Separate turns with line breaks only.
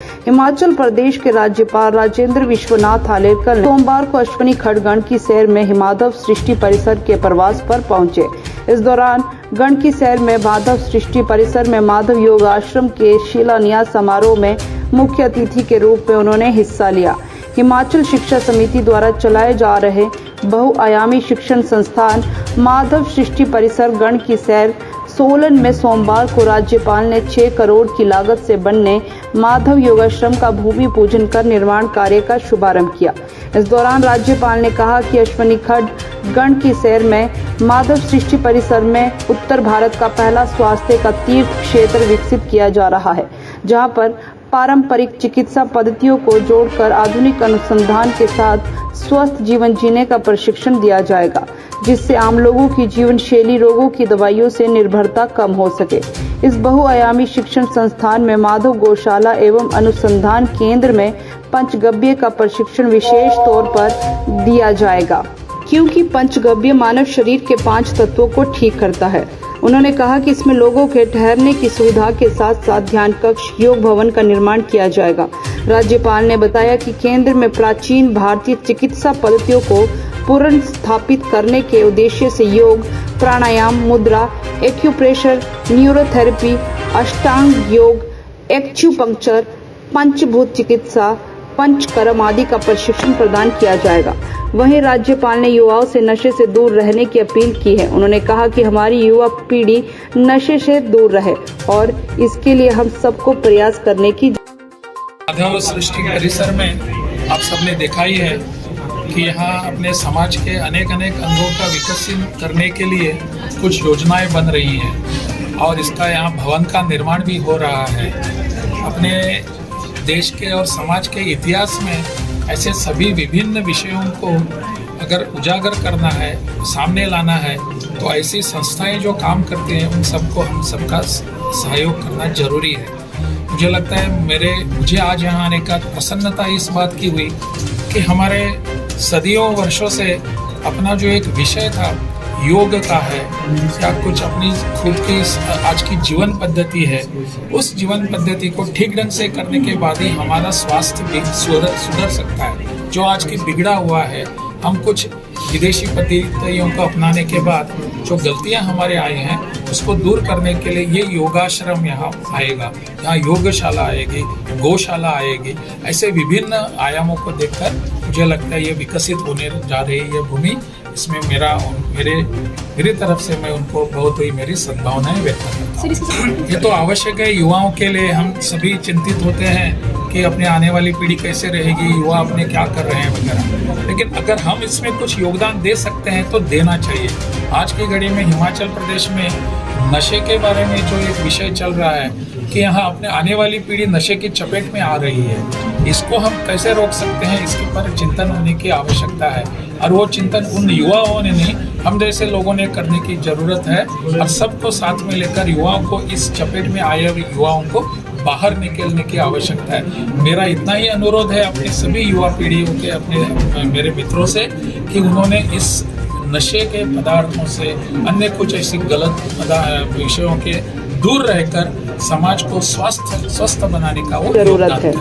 हिमाचल प्रदेश के राज्यपाल राजेंद्र विश्वनाथ हालेकर ने सोमवार को अश्विनी खड्ड गण की सैर में हिमाधव सृष्टि परिसर के प्रवास पर पहुंचे। इस दौरान गण की सैर में माधव सृष्टि परिसर में माधव योग आश्रम के शिलान्यास समारोह में मुख्य अतिथि के रूप में उन्होंने हिस्सा लिया। हिमाचल शिक्षा समिति द्वारा चलाए जा रहे बहुआयामी शिक्षण संस्थान माधव सृष्टि परिसर गण की सैर सोलन में सोमवार को राज्यपाल ने 6 करोड़ की लागत से बनने माधव योगाश्रम का भूमि पूजन कर निर्माण कार्य का शुभारंभ किया। इस दौरान राज्यपाल ने कहा कि अश्विनी खड्ड गण की सैर में माधव सृष्टि परिसर में उत्तर भारत का पहला स्वास्थ्य का तीर्थ क्षेत्र विकसित किया जा रहा है, जहां पर पारंपरिक चिकित्सा पद्धतियों को जोड़कर आधुनिक अनुसंधान के साथ स्वस्थ जीवन जीने का प्रशिक्षण दिया जाएगा, जिससे आम लोगों की जीवन शैली रोगों की दवाइयों से निर्भरता कम हो सके। इस बहुआयामी शिक्षण संस्थान में माधव गौशाला एवं अनुसंधान केंद्र में पंचगव्य का प्रशिक्षण विशेष तौर पर दिया जाएगा, क्योंकि पंचगव्य मानव शरीर के 5 तत्वों को ठीक करता है। उन्होंने कहा कि इसमें लोगों के ठहरने की सुविधा के साथ साथ ध्यान कक्ष, योग भवन का निर्माण किया जाएगा। राज्यपाल ने बताया कि केंद्र में प्राचीन भारतीय चिकित्सा पद्धतियों को पुनः स्थापित करने के उद्देश्य से योग, प्राणायाम, मुद्रा, एक्यूप्रेशर, न्यूरोथेरेपी, अष्टांग योग, एक्यूपंक्चर, पंचभूत चिकित्सा, पंचकर्म आदि का प्रशिक्षण प्रदान किया जाएगा। वहीं राज्यपाल ने युवाओं से नशे से दूर रहने की अपील की है। उन्होंने कहा कि हमारी युवा पीढ़ी नशे से दूर रहे और इसके लिए हम सबको प्रयास करने की।
माधव सृष्टि परिसर में आप सबने देखा ही है कि यहाँ अपने समाज के अनेक अंगों का विकसित करने के लिए कुछ योजनाएं बन रही हैं और इसका यहाँ भवन का निर्माण भी हो रहा है। अपने देश के और समाज के इतिहास में ऐसे सभी विभिन्न विषयों को अगर उजागर करना है, सामने लाना है, तो ऐसी संस्थाएं जो काम करती हैं उन सबको हम सबका सहयोग करना जरूरी है। मुझे लगता है मुझे आज यहाँ आने का प्रसन्नता इस बात की हुई कि हमारे सदियों वर्षों से अपना जो एक विषय था योग का है या कुछ अपनी खुद की आज की जीवन पद्धति है, उस जीवन पद्धति को ठीक ढंग से करने के बाद ही हमारा स्वास्थ्य भी सुधर सकता है। जो आज की बिगड़ा हुआ है, हम कुछ विदेशी पद्धतियों को अपनाने के बाद जो गलतियां हमारे आई हैं उसको दूर करने के लिए ये योगाश्रम यहाँ आएगा, यहाँ योगशाला आएगी, गौशाला आएगी। ऐसे विभिन्न आयामों को देखकर मुझे लगता है ये विकसित होने जा रही है भूमि। इसमें मेरी तरफ से मैं उनको बहुत ही मेरी सद्भावनाएं व्यक्त करता हूँ। ये तो आवश्यक है, युवाओं के लिए हम सभी चिंतित होते हैं कि अपने आने वाली पीढ़ी कैसे रहेगी, युवा अपने क्या कर रहे हैं वगैरह, लेकिन अगर हम इसमें कुछ योगदान दे सकते हैं तो देना चाहिए। आज की घड़ी में हिमाचल प्रदेश में नशे के बारे में जो एक विषय चल रहा है कि यहाँ अपने आने वाली पीढ़ी नशे की चपेट में आ रही है, इसको हम कैसे रोक सकते हैं, इसके पर चिंतन होने की आवश्यकता है। और वो चिंतन उन युवाओं ने नहीं, हम जैसे लोगों ने करने की ज़रूरत है और सबको साथ में लेकर युवाओं को इस चपेट में आए युवाओं को बाहर निकलने की आवश्यकता है। मेरा इतना ही अनुरोध है अपनी सभी युवा पीढ़ियों के, अपने मेरे मित्रों से, कि उन्होंने इस नशे के पदार्थों से, अन्य कुछ ऐसी गलत विषयों के दूर रहकर समाज को स्वस्थ बनाने का वो
जरूरत है।